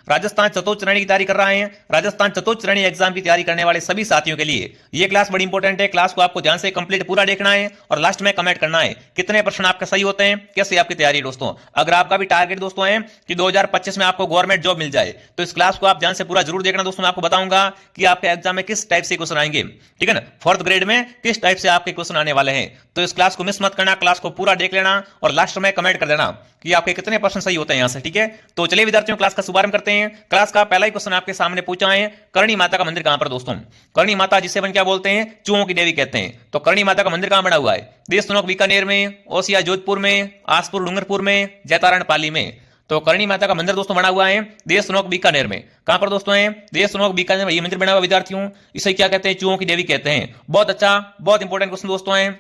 राजस्थान चतुर्थ श्रेणी की तैयारी कर रहे हैं, राजस्थान चतुर्थ श्रेणी एग्जाम की तैयारी करने वाले सभी साथियों के लिए ये क्लास बड़ी इंपॉर्टेंट है। क्लास को आपको ध्यान से कंप्लीट पूरा देखना है और लास्ट में कमेंट करना है कितने प्रश्न आपके सही होते हैं, कैसे आपकी तैयारी दोस्तों। अगर आपका भी टारगेट दोस्तों है कि 2025 में आपको गवर्नमेंट जॉब मिल जाए तो इस क्लास को आप ध्यान से पूरा जरूर देखना दोस्तों। मैं आपको बताऊंगा कि आपके एग्जाम में किस टाइप से क्वेश्चन आएंगे, ठीक है ना, फोर्थ ग्रेड में किस टाइप से आपके क्वेश्चन आने वाले हैं। तो इस क्लास को मिस मत करना, क्लास को पूरा देख लेना और लास्ट में कमेंट कर देना कि आपके कितने प्रश्न सही होते हैं यहां से, ठीक है। तो चलिए विद्यार्थियों क्लास का शुभारंभ करते हैं। क्लास का पहला ही क्वेश्चन आपके सामने पूछा है, करणी माता का मंदिर कहां पर दोस्तों। करणी माता जिसे अपन क्या बोलते हैं, चूहों की देवी कहते हैं। तो करणी माता का मंदिर कहां बना हुआ है, देशनोक बीकानेर में, ओसिया जोधपुर में, आसपुर डूंगरपुर में, जैतारण पाली में। तो करणी माता का मंदिर दोस्तों बना हुआ है देशनोक बीकानेर में। कहां पर दोस्तों है, देशनोक बीकानेर में ये मंदिर बना हुआ विद्यार्थियों। इसे क्या कहते हैं, चूहों की देवी कहते हैं। बहुत अच्छा, बहुत इंपॉर्टेंट क्वेश्चन दोस्तों है।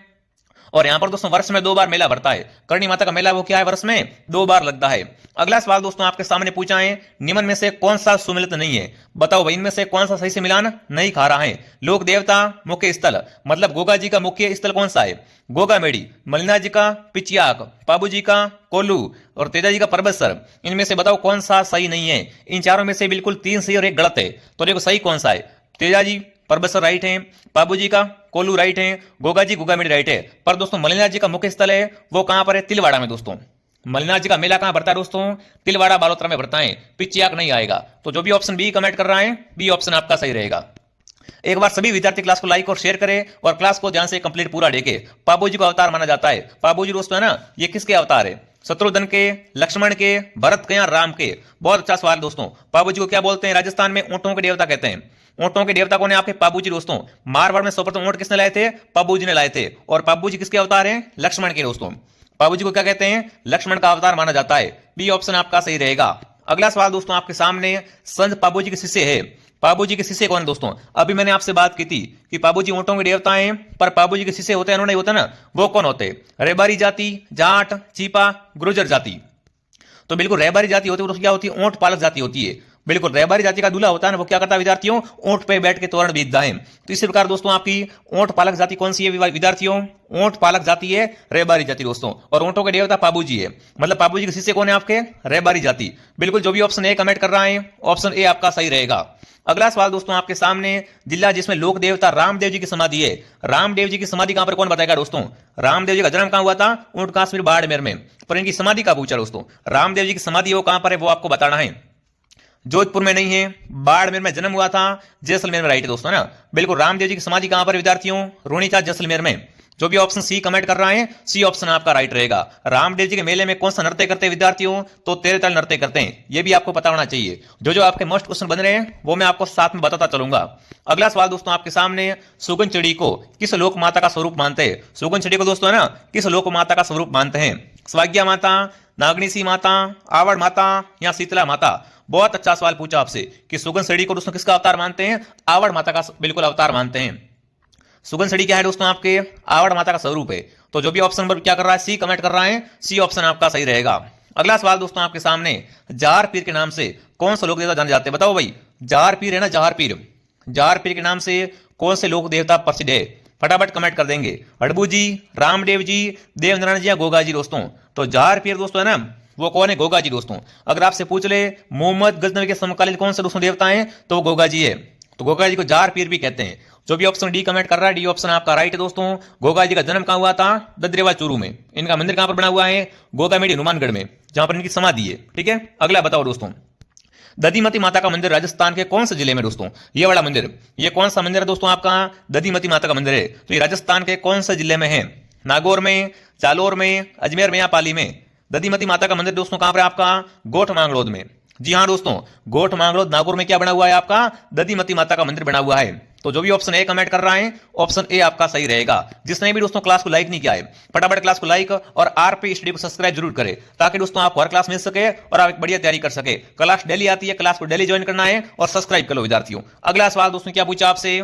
और यहां पर दोस्तों वर्ष में 2 बार मेला भरता है। करणी माता का मेला वो क्या है, वर्ष में 2 बार लगता है। अगला सवाल दोस्तों आपके सामने पूछा है, निम्न में से कौन सा सुमिलित नहीं है। बताओ भाई इनमें से कौन सा सही से मिलान नहीं खा रहा है। लोक देवता मुख्य स्थल, मतलब गोगा जी का मुख्य स्थल कौन सा है, गोगामेड़ी। मलिना जी का पिचियाक, पाबू जी का कोल्लू और तेजा जी का परबतसर। इनमें से बताओ कौन सा सही नहीं है। इन चारों में से बिल्कुल 3 सही और 1 गलत है। तो देखो सही कौन सा है, तेजा जी परबतसर राइट है, पाबू जी का कोल्लू राइट है, गोगा जी गोगामेड़ी राइट है। पर दोस्तों मलिना जी का मुख्य स्थल है वो कहां पर है, तिलवाड़ा में दोस्तों। मलिना जी का मेला कहां भरता है दोस्तों, तिलवाड़ा बालोतरा में भरता है। पिचियाक नहीं आएगा। तो जो भी ऑप्शन बी कमेंट कर रहा है, बी ऑप्शन आपका सही रहेगा। एक बार सभी विद्यार्थी क्लास को लाइक और शेयर करें और क्लास को ध्यान से कंप्लीट पूरा देखें। पाबू जी को अवतार माना जाता है। पाबू जी दोस्तों है ना, ये किसके अवतार है, शत्रुघ्न के, लक्ष्मण के, भरत के या राम के। बहुत अच्छा सवाल दोस्तों। पाबू जी को क्या बोलते हैं, राजस्थान में ऊंटों के देवता कहते हैं। ऊंटों के देवता कौन है आपके, पाबू जी दोस्तों। मारवाड़ में सर्वप्रथम ऊंट किसने लाए थे, पाबू जी ने लाए थे। और पाबू जी किसके अवतार हैं, लक्ष्मण के दोस्तों। पाबू जी को क्या कहते हैं, लक्ष्मण का अवतार माना जाता है। बी ऑप्शन आपका सही रहेगा। अगला सवाल दोस्तों आपके सामने, संत पाबू जी के शिष्य है। पाबू जी के शिष्य कौन दोस्तों। अभी मैंने आपसे बात की थी कि पाबू जी ऊंटों के देवता हैं, पर पाबू जी के शिष्य होते हैं उन्होंने होता ना, वो कौन होते, रेबारी जाति, जाट, चीपा, गुर्जर जाति। तो बिल्कुल रेबारी जाति होती है, वो क्या होती है, ऊंट पालक जाति होती है। बिल्कुल रेबारी जाति का दूल्हा होता है ना, वो क्या करता है विद्यार्थियों, ऊंट पे बैठ के तोरण बीतता है। तो इसी प्रकार दोस्तों आपकी ऊंट पालक जाति कौन सी है विद्यार्थियों, ऊंट पालक जाति है रेबारी जाति दोस्तों। और ऊंटों के देवता पाबू जी है, मतलब पाबू जी के शिष्य कौन है आपके, रेबारी जाति। बिल्कुल जो भी ऑप्शन ए कमेंट कर रहा है, ऑप्शन ए आपका सही रहेगा। अगला सवाल दोस्तों आपके सामने, जिला जिसमें लोक देवता रामदेव जी की समाधि है। रामदेव जी की समाधि कहां पर, कौन बताएगा दोस्तों। रामदेव जी का जन्म कहां हुआ था, ऊंट कश्मीर बाड़मेर में। पर इनकी समाधि कहां पूछा दोस्तों, रामदेव जी की समाधि वो कहां पर है, वो आपको बताना है। जोधपुर में नहीं है, बाड़मेर में जन्म हुआ था, जैसलमेर में राइट है दोस्तों ना। बिल्कुल रामदेव जी की समाधि कहां पर विद्यार्थियों, रोनीचा जैसलमेर में। जो भी ऑप्शन सी कमेंट कर रहा है, सी ऑप्शन आपका राइट रहेगा। रामदेव जी के मेले में कौन सा नृत्य करते हैं विद्यार्थियों, तो तेरताल नृत्य करते हैं। ये भी आपको पता होना चाहिए। जो जो आपके मोस्ट क्वेश्चन बन रहे हैं वो मैं आपको साथ में बताता चलूंगा। अगला सवाल दोस्तों आपके सामने, सुगन चिड़ी को किस लोक माता का स्वरूप मानते हैं। सुगन चिड़ी को दोस्तों है ना, किस लोक माता का स्वरूप मानते हैं, स्वाज्ञा माता, नागनीसी माता, आवड़ माता या शीतला माता। बहुत अच्छा सवाल पूछा आपसे कि सुगन चिड़ी को दोस्तों किसका अवतार मानते हैं, आवड़ माता का बिल्कुल अवतार मानते हैं। सुगन सड़ी क्या है दोस्तों आपके, आवड़ माता का स्वरूप है। तो जो भी ऑप्शन नंबर क्या कर रहा है, सी कमेंट कर रहा है, सी ऑप्शन आपका सही रहेगा। अगला सवाल दोस्तों आपके सामने, जार पीर के नाम से कौन सा लोक देवता जाने जाते हैं। बताओ भाई, जार पीर है ना, जार पीर, जार पीर के नाम से कौन से लोक देवता प्रसिद्ध है, फटाफट कमेंट कर देंगे। अड़बू जी, रामदेव जी, देवनारायण जी या गोगा जी दोस्तों। तो जार पीर दोस्तों है ना, वो कौन है, गोगा जी दोस्तों। अगर आपसे पूछ ले मोहम्मद गजनवी के समकालीन कौन से दोस्तों देवता हैं, तो वो गोगा जी है। तो गोगा जी को जार पीर भी कहते हैं। जो भी ऑप्शन डी कमेंट कर रहा है, डी ऑप्शन आपका राइट है दोस्तों। गोगा जी का जन्म कहां हुआ था, ददरेवा चूरू में। इनका मंदिर कहां पर बना हुआ है, गोगामेड़ी हनुमानगढ़ में, जहां पर इनकी समाधि है, ठीक है। अगला बताओ दोस्तों, दधीमती माता का मंदिर राजस्थान के कौन से जिले में दोस्तों। ये वाला मंदिर, ये कौन सा मंदिर है दोस्तों आपका, दधीमती माता का मंदिर है। तो ये राजस्थान के कौन से जिले में है, नागौर में, जालोर में, अजमेर में या पाली में। दधीमती माता का मंदिर दोस्तों कहां पर है आपका, गोठ मांगलोद में। जी हाँ दोस्तों, गोठ मांगलोद नागौर में क्या बना हुआ है आपका, दधीमती माता का मंदिर बना हुआ है। तो जो भी ऑप्शन ए कमेंट कर रहा है, ऑप्शन ए आपका सही रहेगा। जिसने भी दोस्तों क्लास को लाइक नहीं किया है, फटाफट क्लास को लाइक और आरपी स्टडी को सब्सक्राइब जरूर करें, ताकि दोस्तों आपको हर क्लास मिल सके और आप एक बढ़िया तैयारी कर सके। क्लास डेली आती है, क्लास को डेली ज्वाइन करना है और सब्सक्राइब कर लो विद्यार्थियों। अगला सवाल दोस्तों क्या पूछा आपसे,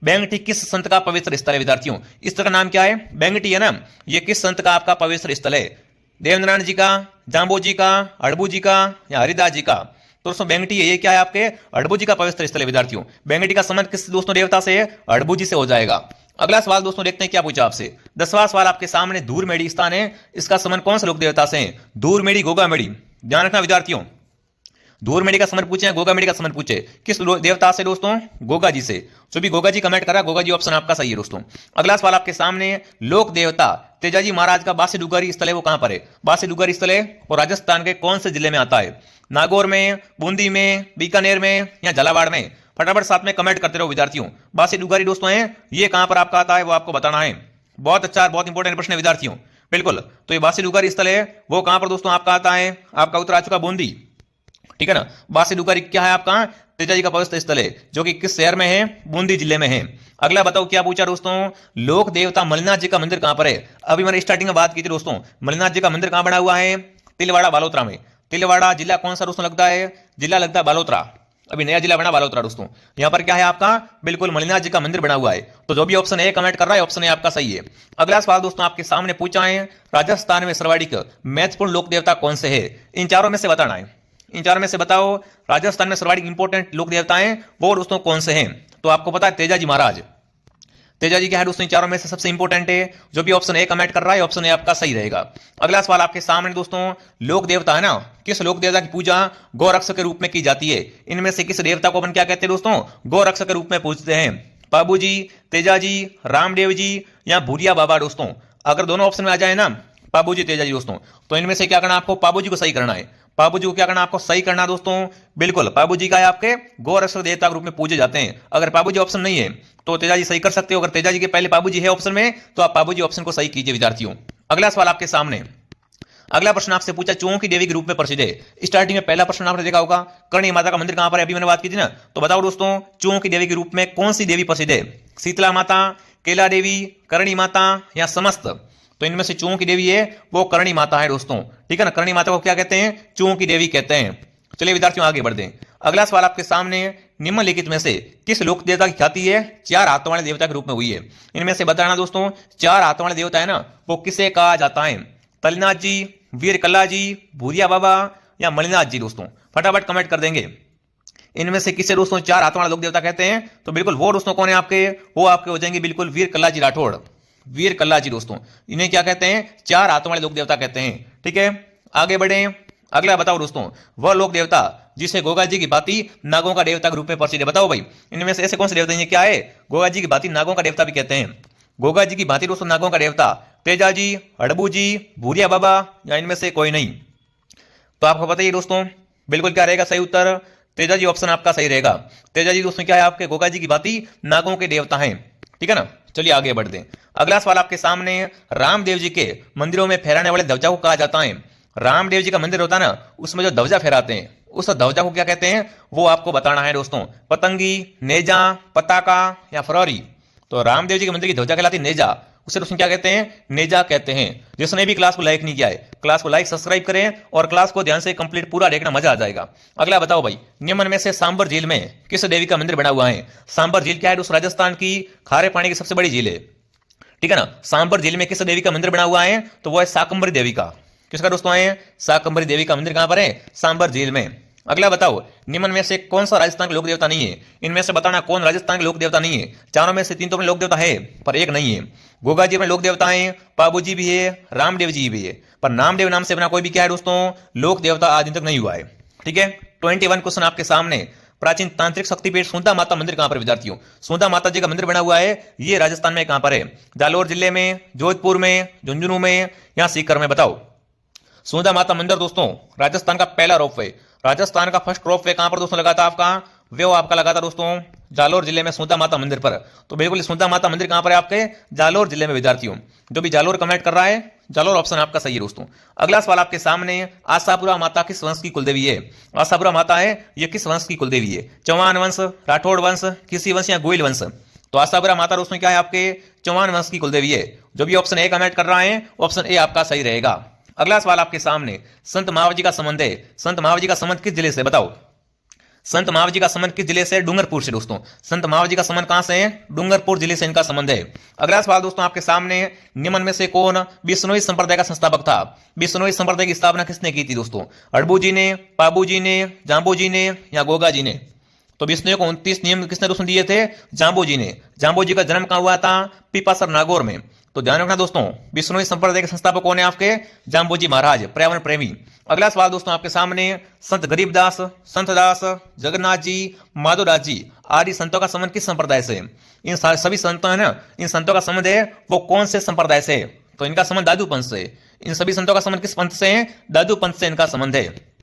बेंगटी किस संत का पवित्र स्थल है विद्यार्थियों। इस तरह का नाम क्या है, बेंगटी है ना, ये किस संत का आपका पवित्र स्थल है, देवनारायण जी का, जाम्बो जी का, अड़बू जी का या हरिदास जी का। तो दोस्तों बेंगटी है, ये क्या है आपके, अड़बू जी का पवित्र स्थल है विद्यार्थियों। बेंगटी का संबंध किस दोस्तों देवता से है, अड़बू जी से हो जाएगा। अगला सवाल दोस्तों देखते हैं क्या पूछा आपसे। 10वां सवाल आपके सामने, धूरमेड़ी स्थान है, इसका संबंध कौन से लोक देवता से है, धूरमेड़ी गोगामेड़ी। ध्यान रखना विद्यार्थियों, धूर्मेडी का संबंध पूछे, गोगामेडी का संबंध पूछे, किस देवता से दोस्तों? गोगा जी से। जो भी गोगा जी कमेंट करा, गोगा जी ऑप्शन आपका सही है दोस्तों। अगला सवाल आपके सामने, लोक देवता तेजाजी महाराज का बासी डुगारी स्थल है वो कहां पर है? बासी डुगारी स्थल है वो राजस्थान के कौन से जिले में आता है? नागौर में, बूंदी में, बीकानेर में या झालावाड़ में? फटाफट साथ में कमेंट करते रहो विद्यार्थियों। बासी डुगारी दोस्तों है, ये कहां पर आपका आता है वो आपको बताना है। बहुत अच्छा, बहुत इंपॉर्टेंट प्रश्न है विद्यार्थियों। बिल्कुल, तो ये बासी डुगारी स्थल है वो कहां पर दोस्तों आपका आता है? आपका उत्तर आ चुका बूंदी, ठीक है ना। बासी डुगारी क्या है आपका? तेजाजी का पवित्र स्थल है, जो कि किस शहर में है? बूंदी जिले में है। अगला बताओ क्या पूछा दोस्तों? लोक देवता मलिनाथ जी का मंदिर कहां पर है? अभी मैंने स्टार्टिंग में बात की थी दोस्तों, मलिनाथ जी का मंदिर कहां बना हुआ है? तिलवाड़ा बालोतरा में। तिलवाड़ा जिला कौन सा दोस्तों लगता है? जिला लगता है बालोतरा, अभी नया जिला बना बालोतरा दोस्तों। यहां पर क्या है आपका? बिल्कुल मलिनाथ जी का मंदिर बना हुआ है। तो जो भी ऑप्शन ए कमेंट कर रहा है, ऑप्शन ए आपका सही है। अगला सवाल दोस्तों आपके सामने पूछा है, राजस्थान में सर्वाधिक महत्वपूर्ण लोक देवता कौन से है? इन चारों में से बताना है। इन चारों में से बताओ राजस्थान में सर्वाधिक इंपॉर्टेंट लोक देवता हैं वो दोस्तों कौन से हैं? तो आपको पता है तेजाजी महाराज। तेजाजी क्या है दोस्तों? चारों में से सबसे इंपॉर्टेंट है। जो भी ऑप्शन ए कमेंट कर रहा है, ऑप्शन ए आपका सही रहेगा। अगला सवाल आपके सामने दोस्तों, लोक देवता है ना, किस लोक देवता की पूजा गौरक्षक के रूप में की जाती है? इनमें से किस देवता को अपन क्या कहते हैं दोस्तों? गौरक्षक के रूप में पूजते हैं। बाबूजी, तेजाजी, रामदेव जी या भूरिया बाबा दोस्तों। अगर दोनों ऑप्शन में आ जाए ना, बाबूजी, तेजाजी दोस्तों, तो इनमें से क्या करना आपको? बाबूजी को सही करना है। बाबूजी को क्या करना आपको? सही करना दोस्तों। बिल्कुल, बाबूजी का है आपके गौरक्षक देवता के रूप में पूजे जाते हैं। अगर बाबूजी ऑप्शन नहीं है तो तेजाजी सही कर सकते हो। अगर तेजाजी के पहले बाबूजी है ऑप्शन में तो आप बाबूजी ऑप्शन को सही कीजिए विद्यार्थियों। अगला सवाल आपके सामने, अगला प्रश्न आपसे पूछा, चूहों की देवी के रूप में प्रसिद्ध है। स्टार्टिंग में पहला प्रश्न आपने देखा होगा, करणी माता का मंदिर कहां पर है? अभी मैंने बात की थी ना। तो बताओ दोस्तों, चूहों की देवी के रूप में कौन सी देवी प्रसिद्ध है? शीतला माता, केला देवी, करणी माता या समस्त? तो इनमें से चूहों की देवी है वो करणी माता है दोस्तों, ठीक है ना। करणी माता को क्या कहते हैं? चूहों की देवी कहते हैं। चलिए विद्यार्थियों आगे बढ़ते हैं। अगला सवाल आपके सामने, निम्नलिखित में से किस लोक देवता की ख्याति है चार हाथों वाले देवता के रूप में हुई है? इनमें से बताना दोस्तों, चार हाथों वाले देवता है ना वो किसे कहा जाता है? तलिनाथ जी, वीर कल्ला जी, भूरिया बाबा या मलिनाथ जी दोस्तों? फटाफट कमेंट कर देंगे। इनमें से किसे दोस्तों चार हाथों वाला लोक देवता कहते हैं? तो बिल्कुल वो दोस्तों कौन है आपके? वो आपके हो जाएंगे बिल्कुल वीर कल्ला जी राठौड़। वीर कल्ला जी दोस्तों, इन्हें क्या कहते हैं? चार हाथों वाले लोक देवता कहते हैं, ठीक है। आगे बढ़े। अगला बताओ दोस्तों, वह लोक देवता जिसे गोगा जी की भांति नागों का देवता के रूप में प्रसिद्ध है। बताओ भाई, इनमें से ऐसे कौन से देवता हैं? क्या है? गोगा जी की भांति नागों का देवता भी कहते हैं। गोगा जी की भांति दोस्तों नागों का देवता, तेजाजी, हड़बू जी, भूरिया बाबा या इनमें से कोई नहीं? तो आपको बताइए दोस्तों, बिल्कुल क्या रहेगा सही उत्तर? तेजाजी ऑप्शन आपका सही रहेगा। तेजाजी दोस्तों क्या है आपके? गोगा जी की भांति नागों के देवता हैं, ठीक है ना। चलिए आगे बढ़ते हैं। अगला सवाल आपके सामने, रामदेव जी के मंदिरों में फहराने वाले ध्वजा को कहा जाता है? रामदेव जी का मंदिर होता है ना, उसमें जो ध्वजा फहराते हैं उस ध्वजा को क्या कहते हैं वो आपको बताना है दोस्तों। पतंगी, नेजा, पताका या फरारी? तो रामदेव जी के मंदिर की ध्वजा कहलाती है नेजा, उसे दोस्तों क्या कहते हैं? नेजा कहते हैं। जिसने भी क्लास को लाइक नहीं किया है, क्लास को लाइक सब्सक्राइब करें और क्लास को ध्यान से कंप्लीट पूरा देखना, मजा आ जाएगा। अगला बताओ भाई, निम्न में से सांबर झील में किस देवी का मंदिर बना हुआ है? सांबर झील क्या है दोस्तों? राजस्थान की खारे पानी की सबसे बड़ी झील है, ठीक है ना। सांबर झील में किस देवी का मंदिर बना हुआ है? तो वो है शाकंभरी देवी का। किसका दोस्तों है? शाकंभरी देवी का मंदिर कहां पर है? सांबर झील में। अगला बताओ, निम्न में से कौन सा राजस्थान का लोक देवता नहीं है? इनमें से बताना कौन राजस्थान का लोक देवता नहीं है। चारों में से तीन तो अपने लोक देवता है पर एक नहीं है। गोगा जी में लोक देवता है, पाबूजी भी है, रामदेव जी भी है, पर नामदेव नाम से अपना कोई भी क्या है दोस्तों? लोक देवता आज दिन तक नहीं हुआ है, ठीक है। 21 क्वेश्चन आपके सामने, प्राचीन तांत्रिक शक्तिपीठ सुंदा माता मंदिर कहां पर विद्यार्थियों? सुंदा माता जी का मंदिर बना हुआ है, ये राजस्थान में कहां पर है? जालोर जिले में, जोधपुर में, झुंझुनू में या सीकर में? बताओ। सुंदा माता मंदिर दोस्तों राजस्थान का पहला रोपवे, राजस्थान का फर्स्ट रोपवे कहां पर दोस्तों लगा था आपका? वो आपका लगा था दोस्तों जालोर जिले में सुंदा माता मंदिर पर। तो बिल्कुल सुंदा माता मंदिर कहां पर है आपके? जालोर जिले में विद्यार्थियों। जो भी जालोर कमेंट कर रहा है, जालोर ऑप्शन आपका सही है दोस्तों। अगला सवाल आपके सामने, आशापुरा माता किस वंश की कुलदेवी है? आशापुरा माता है ये किस वंश की कुलदेवी है? चौहान वंश, राठौड़ वंश, किसी वंश या गोयल वंश? तो आशापुरा माता दोस्तों क्या है आपके? चौहान वंश की कुलदेवी है। जो भी ऑप्शन ए कमेंट कर रहा है, ऑप्शन ए आपका सही रहेगा। अगला सवाल आपके सामने, संत महावीर जी का संबंध है, संत महावीर जी का संबंध किस जिले से? बताओ। संत महावीर जी का संबंध किस जिले से? डूंगरपुर से दोस्तों। संत महावीर जी का संबंध कहां से है? डूंगरपुर जिले से इनका संबंध है। अगला सवाल दोस्तों आपके सामने, निम्न में से कौन बिश्नोई संप्रदाय का संस्थापक था? बिश्नोई संप्रदाय की स्थापना किसने की थी दोस्तों? अड़बू जी ने, पाबू जी ने, जाम्बू जी ने या गोगा जी ने? तो बिश्नोई को 29 नियम किसने दोस्तों दिए थे? जाम्बू जी ने। जाम्बू जी का जन्म कहां हुआ था? पीपासर नागौर में। तो ध्यान रखना दोस्तों, बिश्नोई संप्रदाय के संस्थापक कौन है आपके? जाम्बोजी महाराज, पर्यावरण प्रेमी। अगला सवाल दोस्तों आपके सामने, संत गरीबदास, संत दास, जगन्नाथ जी, माधवदास जी आदि संतों का संबंध किस संप्रदाय से? इन सभी संतों है ना, इन संतों का संबंध है वो कौन से संप्रदाय से? तो इनका संबंध दादू पंथ से। इन सभी संतों का संबंध किस पंथ से है? दादू पंथ से इनका संबंध है।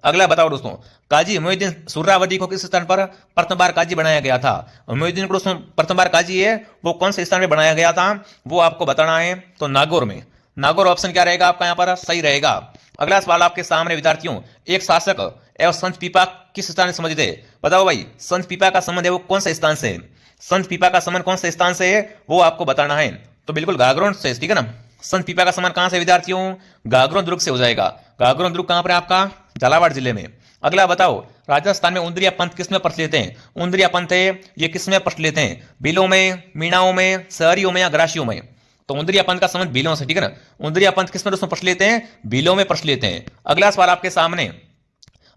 अगला बताओ दोस्तों, काजी मोइनुद्दीन सुहरावर्दी को किस स्थान पर प्रथम बार काजी बनाया गया था? मोइनुद्दीन को प्रथम बार काजी है वो कौन से स्थान में बनाया गया था, वो आपको बताना है। तो नागौर में। नागौर ऑप्शन क्या रहेगा आपका यहाँ पर? सही रहेगा। अगला सवाल आपके सामने विद्यार्थियों, एक शासक एवं संत पीपा किस स्थान से संबंधित है? बताओ भाई, संत पीपा का संबंध है वो कौन से स्थान से? संत पीपा का संबंध कौन से स्थान से है वो आपको बताना है। तो बिल्कुल गागरोन से, ठीक है ना। संत पीपा का संबंध कहां से विद्यार्थियों? गागरोन दुर्ग से हो जाएगा। गागरोन दुर्ग कहां पर है आपका? झालावाड़ जिले में। अगला बताओ, राजस्थान में उंदरिया पंथ किसमें प्रचलित हैं? उंदरिया पंथ है ये किसमें प्रचलित हैं? भीलों में, मीणाओं में, सहरियों में या ग्रासियों में? तो उंदरिया पंथ का संबंध भीलों से, ठीक है ना। उंदरिया पंथ किसमें दोस्तों प्रचलित हैं? भीलों में प्रचलित हैं। अगला सवाल आपके सामने,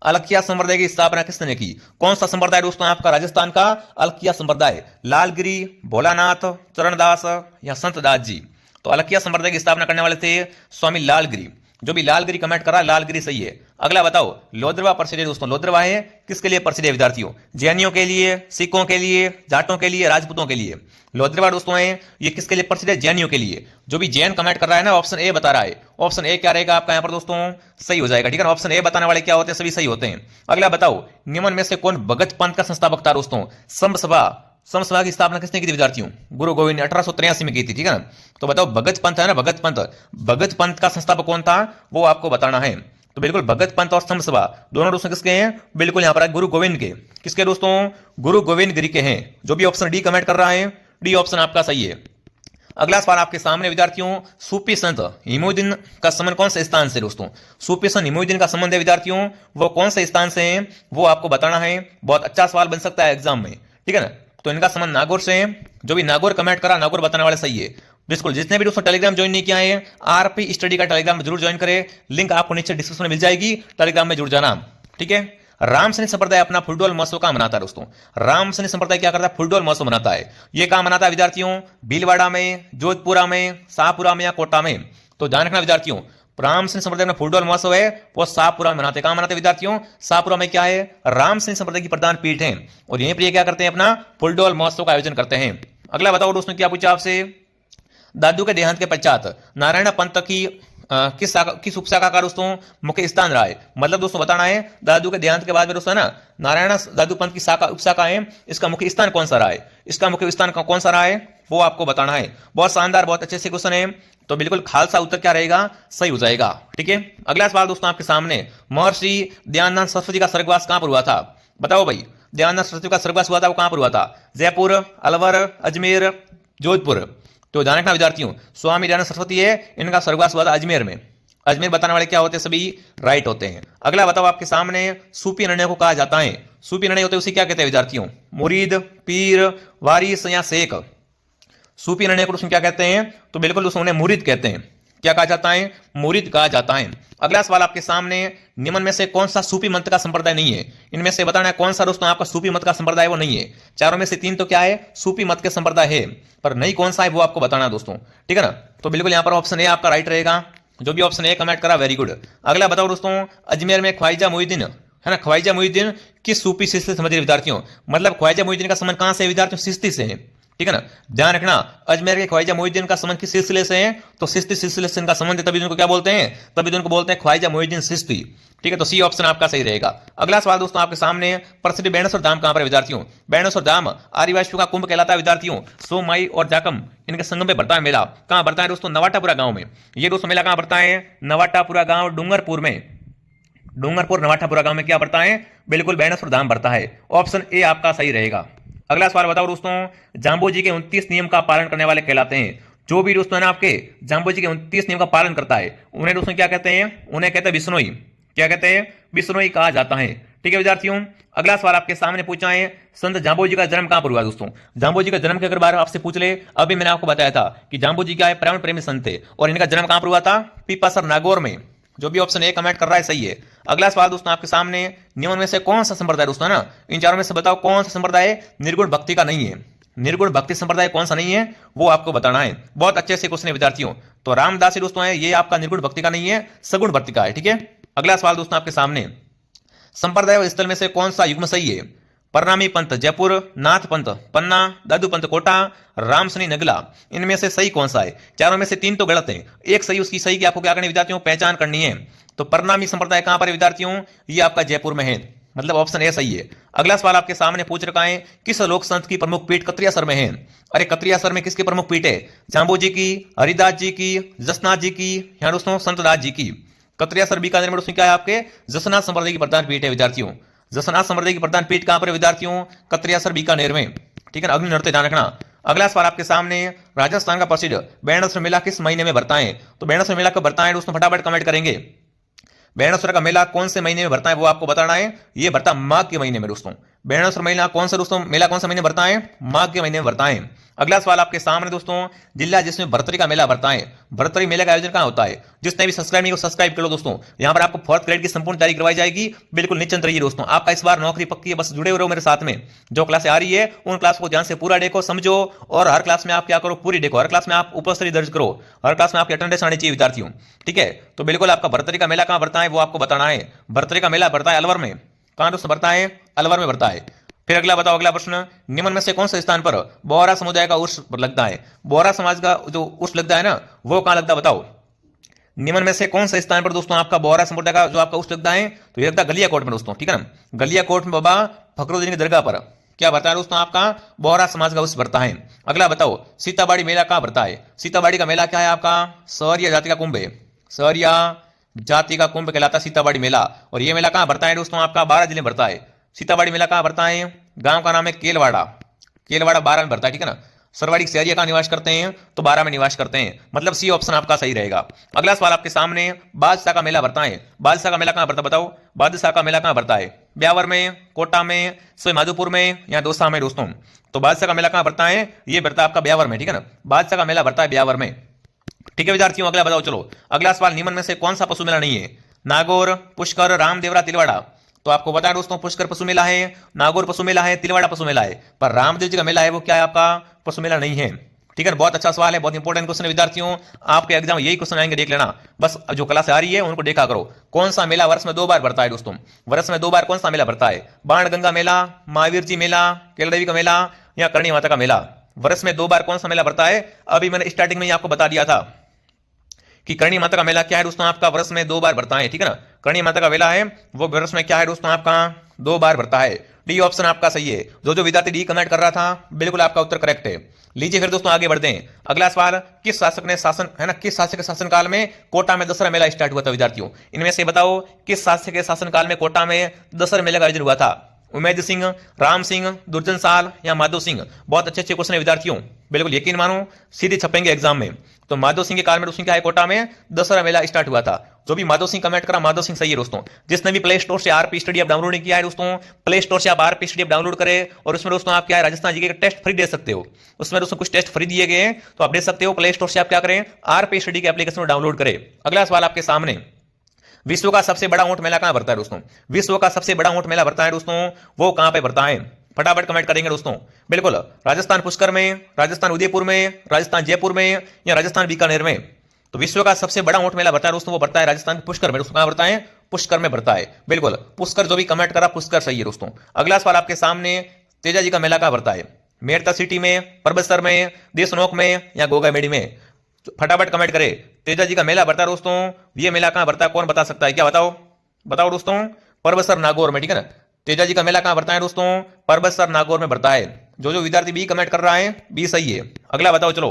अलखिया संप्रदाय की स्थापना किसने की? कौन सा संप्रदाय दोस्तों आपका? राजस्थान का अलखिया संप्रदाय। लालगिरी, भोलानाथ, चरणदास या संत दास जी? तो अलखिया संप्रदाय की स्थापना करने वाले थे स्वामी लालगिरी। जो भी लालगिरी कमेंट कर रहा है, लालगिरी सही है। अगला बताओ, लोद्रवा प्रसिद्ध है दोस्तों। लोद्रवा है किसके लिए प्रसिद्ध है विद्यार्थियों? जैनियों के लिए, सिखों के लिए, जाटों के लिए, राजपूतों के लिए। लोद्रवा दोस्तों है ये किसके लिए प्रसिद्ध है? जैनियों के लिए। जो भी जैन कमेंट कर रहा है ना, ऑप्शन ए बता रहा है। ऑप्शन ए क्या रहेगा आपका यहाँ पर दोस्तों? सही हो जाएगा, ठीक है ना। ऑप्शन ए बताने वाले क्या होते हैं? सभी सही होते हैं। अगला बताओ, निम्न में से कौन भगत पंथ का संस्थापक था दोस्तों? समसभा की स्थापना किसने की थी विद्यार्थियों? गुरु गोविंद ने 1883 में की थी, ठीक है ना। तो बताओ, भगत पंथ है ना, भगत पंथ का संस्थापक कौन था वो आपको बताना है। तो बिल्कुल भगत पंथ और समसभा दोनों दोस्तों किसके हैं? बिल्कुल यहां पर गुरु गोविंद के। किसके दोस्तों? गुरु गोविंद गिरी के हैं। जो भी ऑप्शन डी कमेंट कर रहा है, डी ऑप्शन आपका सही है। अगला सवाल आपके सामने विद्यार्थियों, सूफी संत इमामुद्दीन का संबंध कौन से स्थान से दोस्तों? सूफी संत इमामुद्दीन का संबंध है विद्यार्थियों, वो कौन से स्थान से है वो आपको बताना है। बहुत अच्छा सवाल बन सकता है एग्जाम में, ठीक है ना। तो इनका संबंध नागौर से है। जो भी नागौर कमेंट करा, नागौर बताने वाले सही है। बिल्कुल, जितने भी दोस्तों टेलीग्राम ज्वाइन नहीं किया है, आरपी स्टडी का टेलीग्राम जरूर ज्वाइन करें। लिंक आपको नीचे डिस्क्रिप्शन में मिल जाएगी, टेलीग्राम में जुड़ जाना, ठीक है। रामसनी संप्रदाय अपना फुलडोल महोत्सव कहां मनाता है दोस्तों? रामसनी संप्रदाय क्या करता है? फुलडोल महोत्सव मनाता है। ये कहां मनाता है विद्यार्थियों? भीलवाड़ा में, जोधपुरा में, शाहपुरा में या कोटा में? तो ध्यान रखना विद्यार्थियों, रामसनी संप्रदाय में फुलडोल महोत्सव है वो शाहपुरा में मनाते। कहां मनाते विद्यार्थियों? शाहपुरा में। क्या है? रामसनी संप्रदाय की प्रधान पीठ है और यहीं पर ये क्या करते हैं? अपना फुलडोल महोत्सव का आयोजन करते हैं। अगला बताओ दोस्तों, क्या पूछा आपसे? दादू के देहांत के पश्चात नारायण पंथ की किस उपशाखा का दोस्तों मुख्य स्थान रहा है? मतलब दोस्तों बताना है, दादू के देहांत के बाद में दोस्तों है ना, नारायण दादू पंथ की शाखा उपशाखा है, इसका मुख्य स्थान कौन सा रहा है? इसका मुख्य स्थान कौन सा रहा है वो आपको बताना है। बहुत शानदार, बहुत अच्छे से क्वेश्चन है। तो बिल्कुल खालसा उत्तर क्या रहेगा? सही हो जाएगा, ठीक है। अगला सवाल दोस्तों आपके सामने, महर्षि दयानंद सरस्वती का स्वर्गवास कहां पर हुआ था? बताओ भाई, दयानंद सरस्वती का स्वर्गवास हुआ था वो कहां पर हुआ था? जयपुर, अलवर, अजमेर, जोधपुर? तो ध्यान रखना विद्यार्थियों, स्वामी दयानंद सरस्वती है, इनका स्वर्गवास हुआ था अजमेर में। अजमेर बताने वाले क्या होते हैं? सभी राइट होते हैं। अगला बताओ आपके सामने, सूफी निर्णय को कहा जाता है? सूफी निर्णय होते हैं उसे क्या कहते हैं विद्यार्थियों? मुरीद, पीर, वारिस या शेख? सूफी निर्णय को क्या कहते हैं? तो बिल्कुल दोस्तों उन्हें मुरीद कहते हैं। क्या कहा जाता है? मुरीद कहा जाता है। अगला सवाल आपके सामने, निम्न में से कौन सा सूफी मत का संप्रदाय नहीं है? इनमें से बताना है कौन सा दोस्तों आपका सूफी मत का संप्रदाय वो नहीं है। चारों में से तीन तो क्या है? सूफी मत के संप्रदाय है, पर नहीं कौन सा है वो आपको बताना है दोस्तों, ठीक है ना। तो बिल्कुल यहां पर ऑप्शन ए आपका राइट रहेगा। जो भी ऑप्शन ए कमेंट करा वेरी गुड। अगला बताओ दोस्तों, अजमेर में ख्वाजा मोइनुद्दीन है ना, ख्वाजा मोइनुद्दीन किस सूफी सिलसिले से समझिए विद्यार्थियों? मतलब ख्वाजा मोइनुद्दीन का संबंध कहां से है विद्यार्थियों? चिश्ती से है, ठीक है ना। ध्यान रखना, अजमेर के ख्वाजा मोइनुद्दीन का संबंध किस सिलसिले से है? तो चिश्ती सिलसिले से इनका संबंध है, तभी इनको क्या बोलते हैं? तभी इनको बोलते हैं ख्वाजा मोइनुद्दीन चिश्ती, ठीक है। तो सी ऑप्शन आपका सही रहेगा। अगला सवाल दोस्तों आपके सामने, प्रसिद्ध बेणेश्वर धाम कहां पर है विद्यार्थियों? बेणेश्वर धाम आदिवासियों का कुंभ कहलाता है विद्यार्थियों। सोमाई और जाकम इनके संगम पे बढ़ता है मेला। कहां बढ़ता है दोस्तों? नवाटापुरा गांव में। ये दोस्तों मेला कहां बढ़ता है? नवाटापुरा गांव, डूंगरपुर में। डूंगरपुर नवाटापुरा गांव में क्या बढ़ता है? बिल्कुल बेणेश्वर धाम बढ़ता है। ऑप्शन ए आपका सही रहेगा। अगला सवाल बताओ दोस्तों, जाम्बोजी के 29 नियम का पालन करने वाले कहलाते हैं? जो भी दोस्तों है ना आपके जाम्बोजी के 29 नियम का पालन करता है उन्हें दोस्तों क्या कहते हैं? उन्हें कहते हैं बिश्नोई। क्या कहते हैं? बिश्नोई कहा जाता है, ठीक है विद्यार्थियों। अगला सवाल आपके सामने पूछा है, संत जाम्बोजी का जन्म कहां पर हुआ दोस्तों? जाम्बोजी का जन्म के अगर बारे में आपसे पूछ ले, अभी मैंने आपको बताया था कि जाम्बोजी क्या है? पर्यावरण प्रेमी संत थे और इनका जन्म कहां पर हुआ था? पीपासर नागौर में। जो भी ऑप्शन ए कमेंट कर रहा है सही है। अगला सवाल दोस्तों आपके सामने, निम्न में से कौन सा संप्रदाय दोस्तों है ना, इन चारों में से बताओ कौन सा संप्रदाय निर्गुण भक्ति का नहीं है? निर्गुण भक्ति संप्रदाय कौन सा नहीं है वो आपको बताना है। बहुत अच्छे से क्वेश्चन है विद्यार्थियों। तो रामदासी दोस्तों है, ये आपका निर्गुण भक्ति का नहीं है, सगुण भक्ति का है। ठीक है, अगला सवाल दोस्तों आपके सामने, संप्रदाय स्थल में से कौन सा युग्म सही है? परनामी पंथ जयपुर, नाथ पंथ पन्ना, दादू पंथ कोटा, रामसनी नगला, इनमें से सही कौन सा है? चारों में से 3 तो गलत है, एक सही उसकी सही की आपको क्या करनी विद्यार्थियों, पहचान करनी है। तो परनामी संप्रदाय कहां पर है विद्यार्थियों? ये आपका जयपुर में है, मतलब ऑप्शन ए सही है। अगला सवाल आपके सामने पूछ रखा है, किस लोक संत की प्रमुख पीठ कत्रियासर में है? अरे कत्रियासर में किसकी प्रमुख पीठ है? जाम्बू जी की, हरिदास जी की, जसनाथ जी की, या दोस्तों संतदास जी की। कत्रियासर बीकानेर में दोस्तों क्या है आपके? जसनाथ संप्रदाय की प्रधान पीठ है विद्यार्थियों। जसनाथ संप्रदाय की प्रधान पीठ कहां पर विद्यार्थियों? कत्रियासर बीकानेर में। ठीक है ना, अग्नि नृत्य ध्यान रखना। अगला सवाल आपके सामने, राजस्थान का प्रसिद्ध बेणसर मेला किस महीने में भरता है? तो बेणसर मेला कब भरता है दोस्तों, फटाफट कमेंट करेंगे। बेणसर का मेला कौन से महीने में भरता है वो आपको बताना है। ये भरता माघ के महीने में दोस्तों। बेणसर मेला कौन सा दोस्तों, मेला कौन सा महीने भरता है? माघ के महीने में भरता है। अगला सवाल आपके सामने दोस्तों, जिला जिसमें भरतरी का मेला भरता है, भरतरी मेले का आयोजन कहां होता है? जिसने भी सब्सक्राइब नहीं को सब्सक्राइब कर लो दोस्तों, यहां पर आपको 4th ग्रेड की संपूर्ण तैयारी करवाई जाएगी। बिल्कुल निश्चिंत रहिए दोस्तों, आपका इस बार नौकरी पक्की है, बस जुड़े हुए रहो मेरे साथ में। जो क्लास आ रही है उन क्लास को ध्यान से पूरा देखो, समझो, और हर क्लास में आप क्या करो, पूरी देखो। हर क्लास में आप उपस्थिति दर्ज करो, हर क्लास में आपकी अटेंडेंस आनी चाहिए विद्यार्थियों। ठीक है, तो बिल्कुल आपका भरतरी का मेला कहां भरता है वो आपको बताना है। भरतरी का मेला भरता है अलवर में। कहां दोस्तों भरता है? अलवर में भरता है। फिर अगला बताओ, अगला प्रश्न, निम्न में से कौन से स्थान पर बोहरा समुदाय का उर्स लगता है? बोहरा समाज का जो उर्स लगता है ना, वो कहां लगता है बताओ। निम्न में से कौन से स्थान पर दोस्तों आपका बोहरा समुदाय का जो आपका उर्स लगता है? तो ये लगता है गलियाकोट में दोस्तों। ठीक है ना, गलियाकोट में बाबा फखरुद्दीन की दरगाह पर क्या भरता है दोस्तों आपका? बोहरा समाज का उर्स भरता है। अगला बताओ, सीताबाड़ी मेला कहां भरता है? सीताबाड़ी का मेला क्या है आपका? सहरिया जाति का कुंभ है। सहरिया जाति का कुंभ कहलाता है सीताबाड़ी मेला। और ये मेला कहां भरता है दोस्तों आपका? 12 जिले में भरता है। सीताबाड़ी मेला कहां भरता है? गांव का नाम है केलवाड़ा। केलवाड़ा 12 में भरता है। ठीक है ना, सरवाड़ी शहरिया कहां निवास करते हैं? तो 12 में निवास करते हैं, मतलब सी ऑप्शन आपका सही रहेगा। अगला सवाल आपके सामने, बादशाह का मेला भरता है। बादशाह का मेला कहां भरता है बताओ? बादशाह का मेला कहां भरता है? ब्यावर में, कोटा में, सवाई माधोपुर में, या दौसा में दोस्तों? तो बादशाह का मेला कहां भरता है? ये भरता है आपका ब्यावर में। ठीक है ना, बादशाह का मेला भरता है ब्यावर में। ठीक है विद्यार्थियों, अगला बताओ। चलो अगला सवाल, निम्न में से कौन सा पशु मेला नहीं है? नागौर, पुष्कर, रामदेवरा, तिलवाड़ा। तो आपको बता दोस्तों, पुष्कर पशु मेला है, नागौर पशु मेला है, तिलवाड़ा पशु मेला है, पर रामदेव जी का मेला है वो क्या है आपका? पशु मेला नहीं है। ठीक है, बहुत अच्छा सवाल है, बहुत इंपॉर्टेंट क्वेश्चन है विद्यार्थियों। आपके एग्जाम यही क्वेश्चन आएंगे, देख लेना। बस जो क्लास आ रही है उनको देखा करो। कौन सा मेला वर्ष में 2 बार भरता है दोस्तों? वर्ष में 2 बार कौन सा मेला भरता है? बाण गंगा मेला, महावीर जी मेला, केलदेवी का मेला, या करणी माता का मेला? वर्ष में 2 बार कौन सा मेला भरता है? अभी मैंने स्टार्टिंग में ही आपको बता दिया था कि करणी माता का मेला क्या है दोस्तों आपका? वर्ष में 2 बार भरता है। ठीक है ना, करणी माता का मेला है वो वर्ष में क्या है दोस्तों आपका? 2 बार भरता है। डी ऑप्शन आपका सही है। जो विद्यार्थी डी कमेंट कर रहा था, बिल्कुल आपका उत्तर करेक्ट है। लीजिए फिर दोस्तों आगे बढ़ते हैं। अगला सवाल, किस शासक ने शासन है ना, किस शासक के शासन काल में कोटा में दशहरा मेला स्टार्ट हुआ था विद्यार्थियों? इनमें से बताओ, किस शासक के शासन काल में कोटा में दशहरा मेला का आयोजन हुआ था? उमेद सिंह, राम सिंह, दुर्जन साल, या माधो सिंह? बहुत अच्छे अच्छे क्वेश्चन है विद्यार्थियों, बिल्कुल यकीन मानो, सीधे छपेंगे एग्जाम में। तो माधो सिंह के काल में दोस्तों क्या है, कोटा में दशहरा मेला स्टार्ट हुआ था। जो भी माधो सिंह कमेंट करा, माधो सिंह सही है दोस्तों। जिसने भी प्ले स्टोर से आरपी स्टडी ऐप डाउनलोड किया है दोस्तों, प्ले स्टोर से आप आरपी स्टडी ऐप डाउनलोड करें, और उसमें दोस्तों आप क्या है, राजस्थान जीके के टेस्ट फ्री दे सकते हो। उसमें दोस्तों कुछ टेस्ट फ्री दिए गए हैं, तो आप दे सकते हो। प्ले स्टोर से आप क्या करें, आरपी स्टडी के एप्लीकेशन को डाउनलोड करें। अगला सवाल आपके सामने, विश्व का सबसे बड़ा ऊंट मेला कहां भरता है दोस्तों? विश्व का सबसे बड़ा ऊंट मेला भरता है दोस्तों, वो कहां पे भरता है? फटाफट कमेंट करेंगे दोस्तों। बिल्कुल, राजस्थान पुष्कर में, राजस्थान उदयपुर में, राजस्थान जयपुर में, या राजस्थान बीकानेर में? तो विश्व का सबसे बड़ा ऊंट मेला भरता है दोस्तों, वो भरता है राजस्थान पुष्कर में। दोस्तों कहां भरता है? पुष्कर में भरता है। बिल्कुल, पुष्कर जो भी कमेंट करा, पुष्कर सही है दोस्तों। अगला सवाल आपके सामने, तेजा जी का मेला कहां भरता है? मेरता सिटी में, परबतसर में, देशनोक में, या गोगामेडी में? फटाफट कमेंट करें। तेजा जी का मेला भरता है दोस्तों, ये मेला कहां भरता है, कौन बता सकता है? क्या बताओ, बताओ दोस्तों। परबतसर नागौर में। ठीक है ना, तेजा जी का मेला कहां भरता है दोस्तों? परबतसर नागौर में भरता है। जो विद्यार्थी बी कमेंट कर रहा है, बी सही है। अगला बताओ। चलो,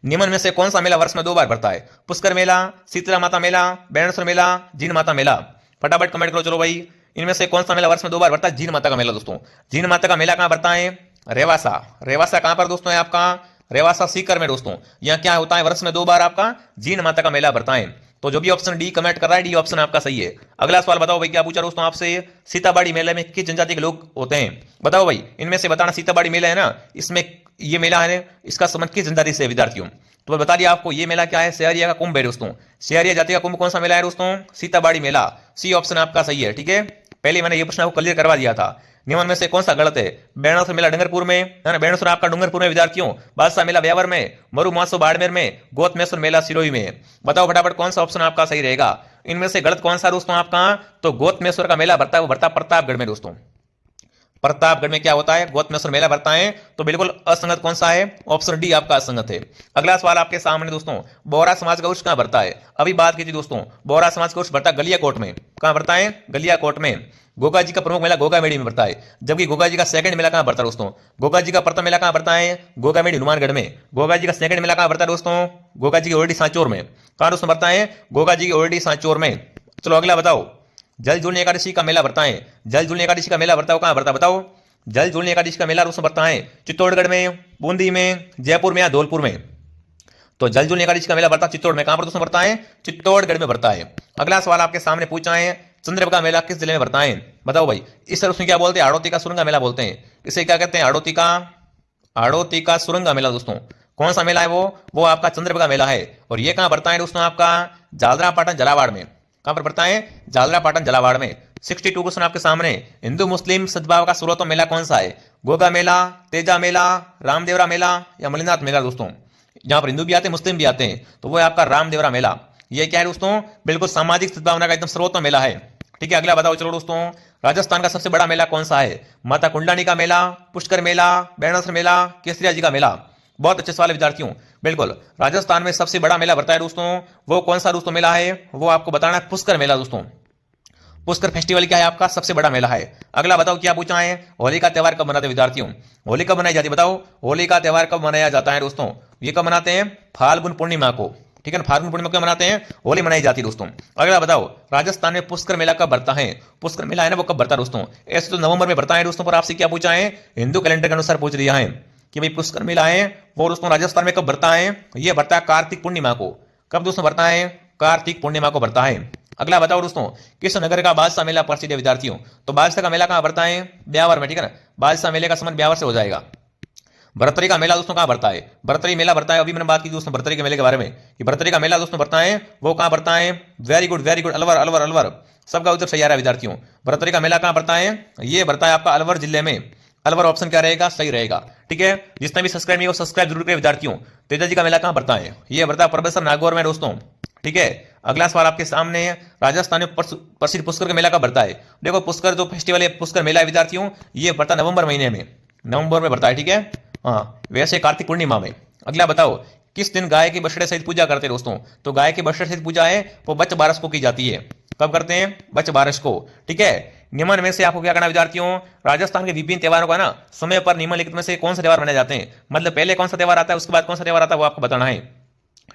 निम्न में से कौन सा मेला वर्ष में 2 बार भरता है? पुष्कर मेला, शीतला माता मेला, बेणेश्वर मेला, जीन माता मेला? फटाफट कमेंट करो। चलो भाई, इनमें से कौन सा मेला वर्ष में 2 बार भरता है? जीन माता का मेला दोस्तों। जीन माता का मेला कहां भरता है? रेवासा। रेवासा कहां पर दोस्तों है आपका? रेवासा सीकर में दोस्तों। यहां क्या होता है, वर्ष में 2 बार आपका जीन माता का मेला भरता है। तो जो भी ऑप्शन डी कमेंट कर रहा है, डी ऑप्शन आपका सही है। अगला सवाल बताओ भाई, क्या पूछा दोस्तों आपसे? सीताबाड़ी मेले में किस जनजाति के लोग होते हैं? बताओ भाई, इनमें से बताना। सीताबाड़ी मेला है ना, इसमें ये मेला है, इसका संबंध किस जनजाति से विद्यार्थियों? तो बता दिया आपको, ये मेला क्या है, शहरिया का कुंभ है दोस्तों। शहरिया जाति का कुंभ कौन सा मेला है दोस्तों? सीताबाड़ी मेला। सी ऑप्शन आपका सही है। ठीक है, पहले मैंने ये प्रश्न आपको क्लियर करवा दिया था। निम्न में से कौन सा गलत है? बेणोसर मेला डूंगरपुर में है ना, बेणोसर आपका डूंगरपुर में विद्यार्थियों, बादशाह मेला ब्यावर में, मरु महोत्सव बाड़मेर में, गोतमेश्वर मेला सिरोही में। बताओ फटाफट कौन सा ऑप्शन आपका सही रहेगा? इनमें से गलत कौन सा दोस्तों आपका? तो गोतमेश्वर का मेला भरता है, वो भरता प्रतापगढ़ में दोस्तों। प्रतापगढ़ में क्या होता है? गोतमेश्वर मेला भरता है। तो बिल्कुल असंगत कौन सा है? ऑप्शन डी आपका असंगत है। अगला सवाल आपके सामने दोस्तों, बोहरा समाज का उर्स कहां भरता है? अभी बात की थी दोस्तों, बोहरा समाज का उर्स भरता है गलियाकोट में। कहां भरता है? गलियाकोट में। गोगा जी का प्रमुख मेला गोगामेड़ी में भरता है, जबकि गोगा जी का सेकंड मेला कहां भरता है दोस्तों? गोगा जी का प्रथम मेला कहां भरता है? गोगामेड़ी हनुमानगढ़ में। गोगा जी का सेकंड मेला कहां भरता है दोस्तों? गोगा जी की ओरडी सांचौर में। कहां दोस्तों भरता है? गोगा जी की ओरडी सांचौर में। चलो अगला बताओ, जल झूलने एकादशी का मेला भरता है, जल झूलने एकादशी का मेला भरता है, कहां भरता है बताओ? जल झूलने एकादशी का मेला दोस्तों भरता है चित्तौड़गढ़ में, बूंदी में, जयपुर में या धौलपुर में। तो जल झूलने एकादशी का मेला भरता है चित्तौड़ में। कहां पर दोस्तों भरता है? चित्तौड़गढ़ में भरता है। अगला सवाल आपके सामने पूछा है, चंद्रभागा मेला किस जिले में भरता है? बताओ भाई। इस तरह उसमें क्या बोलते हैं? हाड़ौती का सुरंगा मेला बोलते हैं। इसे क्या कहते हैं? हाड़ौती का सुरंगा मेला दोस्तों। कौन सा मेला है वो आपका चंद्रभागा मेला है। और ये कहां भरता है दोस्तों? आपका झालरापाटन झालावाड़ में। कहां पर भरता है? झालरापाटन झालावाड़ में। 62 क्वेश्चन आपके सामने, हिंदू मुस्लिम सद्भाव का सर्वोत्तम मेला कौन सा है? गोगा मेला, तेजा मेला, रामदेवरा मेला या मलिनाथ मेला दोस्तों। जहां पर हिंदू भी आते हैं मुस्लिम भी आते हैं, तो वो है आपका रामदेवरा मेला। ये क्या है दोस्तों? बिल्कुल सामाजिक सद्भावना का एकदम सर्वोत्तम मेला है। ठीक है, अगला बताओ चलो दोस्तों, राजस्थान का सबसे बड़ा मेला कौन सा है? माता कुंडलानी का मेला, पुष्कर मेला, बेणसर मेला, केसरिया जी का मेला। बहुत अच्छे सवाल विद्यार्थियों। बिल्कुल राजस्थान में सबसे बड़ा मेला भरता है दोस्तों, वो कौन सा दोस्तों मेला है? वो आपको बताना है पुष्कर मेला दोस्तों। पुष्कर फेस्टिवल क्या है आपका? सबसे बड़ा मेला है। अगला बताओ क्या पूछा है, होली का त्यौहार कब मनाते हैं विद्यार्थियों? होली कब मनाई जाती है बताओ? होली का त्यौहार कब मनाया जाता है दोस्तों? ये कब मनाते हैं? फाल्गुन पूर्णिमा को। ठीक है ना, फाल्गुन पूर्णिमा को मनाते हैं, होली मनाई जाती है दोस्तों। अगला बताओ, राजस्थान में पुष्कर मेला कब भरता है? पुष्कर मेला है ना, वो कब भरता है दोस्तों? ऐसे तो नवंबर में भरता है दोस्तों, पर आपसे क्या पूछा है? हिंदू कैलेंडर के अनुसार पूछ लिया है कि भाई पुष्कर मेला है वो दोस्तों राजस्थान में कब भरता है? ये भरता है कार्तिक पूर्णिमा को। कब दोस्तों भरता है? कार्तिक पूर्णिमा को भरता है। अगला बताओ दोस्तों, किस नगर का बादशाह मेला प्रसिद्ध है विद्यार्थियों? तो बादशाह का मेला कहां भरता है? ब्यावर में। ठीक है ना, बादशाह मेले का संबंध ब्यावर से हो जाएगा। भरतरी का मेला दोस्तों कहां भरता है? भरतरी मेला भरता है, अभी मैंने बात की दोस्तों भरतरी के मेले के बारे में कि भरतरी का मेला दोस्तों भरता है, वो कहां भरता है? Very good very good, Alwar Alwar Alwar. सबका उत्तर सही आ रहा है विद्यार्थियों। भरतरी का मेला कहां भरता है? ये भरता है आपका अलवर जिले में। अलवर ऑप्शन क्या रहेगा? सही रहेगा। ठीक है, जिसने भी सब्सक्राइब नहीं हो सब्सक्राइब जरूर करें विद्यार्थियों। तेजा जी का मेला कहां भरता है? ये भरता है प्रोफेसर नागौर में दोस्तों। ठीक है, अगला सवाल आपके सामने है, राजस्थान में प्रसिद्ध पुष्कर का मेला कब भरता है? देखो पुष्कर जो फेस्टिवल है, पुष्कर मेला है विद्यार्थियों, ये भरता है नवंबर महीने में, नवंबर में भरता है। ठीक है, हाँ, वैसे कार्तिक पूर्णिमा में। अगला बताओ, किस दिन गाय के बछड़े सहित पूजा करते हैं दोस्तों? तो गाय के बछड़े सहित पूजा है वो बच बारस को की जाती है। कब करते हैं? बच बारस को। ठीक है, निम्न में से आपको क्या करना विद्यार्थियों? राजस्थान के विभिन्न त्योहारों का ना समय पर निम्नलिखित में से कौन सा त्योहार मनाए जाते हैं? मतलब पहले कौन सा त्योहार आता है, उसके बाद कौन सा त्योहार आता है, वो आपको बताना है।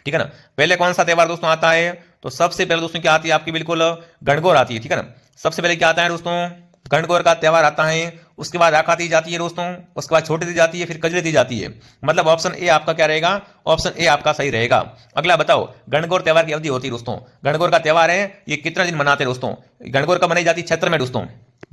ठीक है ना, पहले कौन सा त्योहार दोस्तों आता है? तो सबसे पहले दोस्तों क्या आती है आपकी? बिल्कुल गणगौर आती है। ठीक है ना, सबसे पहले क्या आता है दोस्तों? गणगौर का त्योहार आता है। उसके बाद आखा दी जाती है दोस्तों, उसके बाद छोटी दी जाती है, फिर कजरी दी जाती है। मतलब ऑप्शन ए आपका क्या रहेगा? ऑप्शन ए आपका सही रहेगा। अगला बताओ, गणगौर त्योहार की अवधि होती है दोस्तों। गणगौर का त्योहार है, ये कितना दिन मनाते हैं दोस्तों? गणगौर का मनाई जाती है चैत्र में दोस्तों।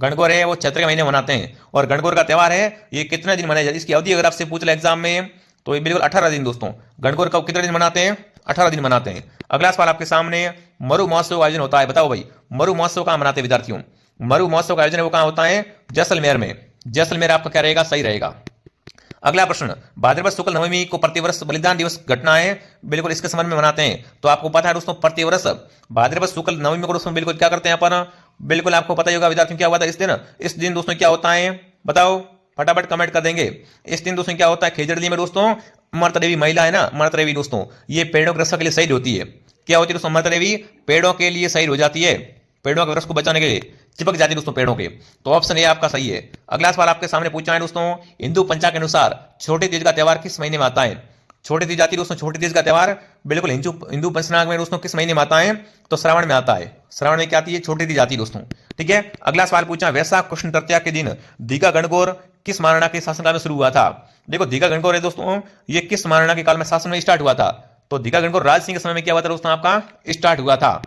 गणगौर है वो चैत्र के महीने मनाते हैं, और गणगौर का त्योहार है ये कितने दिन मनाई जाती है? इसकी अवधि अगर आपसे पूछ ले एग्जाम में तो ये बिल्कुल 18 दिन दोस्तों। गणगौर का कितने दिन मनाते हैं? 18 दिन मनाते हैं। अगला सवाल आपके सामने, मरु महोत्सव का आयोजन होता है, बताओ भाई मरु महोत्सव कहां मनाते हैं विद्यार्थियों? मरु महोत्सव का आयोजन वो कहां होता है? जैसलमेर में। जैसलमेर आपका क्या रहेगा? सही रहेगा। अगला प्रश्न, भाद्रपद शुक्ल नवमी को प्रतिवर्ष बलिदान दिवस घटना है, बिल्कुल इसके संबंध में मनाते हैं। तो आपको पता है दोस्तों, प्रतिवर्ष भाद्रपद शुक्ल नवमी को दोस्तों बिल्कुल क्या करते हैं अपन? बिल्कुल आपको पता ही होगा विद्यार्थियों क्या हुआ था इस दिन दोस्तों क्या होता है बताओ, फटाफट कमेंट कर देंगे। इस दिन दोस्तों क्या होता है? खेजड़ली में दोस्तों मर्त देवी महिला है ना, मर्त देवी दोस्तों, ये पेड़ों की रक्षा के लिए शहीद होती है। क्या होती है दोस्तों? मर्त देवी पेड़ों के लिए शहीद हो जाती है, पेड़ों के वृक्ष को बचाने के लिए चिपक जाती है दोस्तों पेड़ों के। तो ऑप्शन ए आपका सही है। अगला सवाल आपके सामने पूछा है दोस्तों, हिंदू पंचांग के अनुसार छोटी तीज का त्यौहार किस महीने में आता है? छोटी तीज आती है दोस्तों, छोटी तीज का त्यौहार बिल्कुल हिंदू पंचांग में दोस्तों किस महीने में आता है? तो श्रावण में आता है। श्रावण में क्या आती है? छोटी तीज आती है दोस्तों। ठीक है, अगला सवाल पूछा, वैशाख कृष्ण तृतीया के दिन दीघा गणगौर किस महाराणा के शासनकाल में शुरू हुआ था? देखो दीघा गणगौर है दोस्तों, ये किस महाराणा के काल में शासन में स्टार्ट हुआ था? तो दीघा गणगौर राज सिंह के समय में क्या हुआ था दोस्तों? आपका स्टार्ट हुआ था।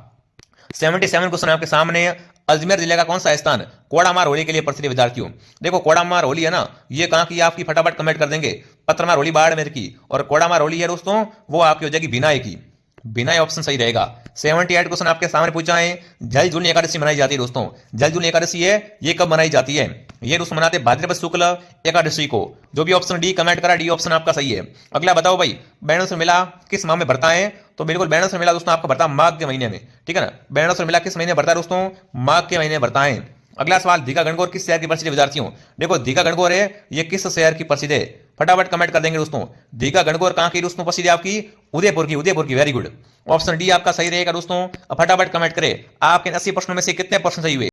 77 क्वेश्चन आपके सामने, अजमेर जिले का कौन सा स्थान कोड़ामार होली के लिए प्रसिद्ध विद्यार्थियों? देखो कोड़ामार होली है ना, ये कहां की आपकी? फटाफट कमेंट कर देंगे। पत्रमार होली बाड़मेर की, और कोड़ामार होली है दोस्तों वो आपकी हो जाएगी भिनाई की। बिना ऑप्शन सही रहेगा। 78 क्वेश्चन आपके सामने पूछा है। जल जून एकादशी मनाई जाती है दोस्तों। जल जून एकादशी है, ये कब मनाई जाती है? ये दोस्तों मनाते भाद्रपद शुक्ल एकादशी को। जो भी ऑप्शन डी कमेंट करा, डी ऑप्शन आपका सही है। अगला बताओ भाई, बैणों मेला किस माह में भरता है? तो बिल्कुल बैणों मेला दोस्तों आपका भरता है माघ के महीने में, ठीक है ना। बैणों मेला किस महीने भरता है दोस्तों? माघ के महीने भरता है। अगला सवाल, दीघा गणगौर किस शहर की प्रसिद्ध है विद्यार्थियों? देखो दीघा गणगौर है, ये किस शहर की प्रसिद्ध है? फटाफट कमेंट कर देंगे दोस्तों। दीघा गणगौर कहां की दोस्तों प्रसिद्ध है आपकी? उदयपुर की, उदयपुर की। वेरी गुड, ऑप्शन डी आपका सही रहेगा दोस्तों। अब फटाफट कमेंट करें, आपके 80 प्रश्नों में से कितने प्रश्न सही हुए?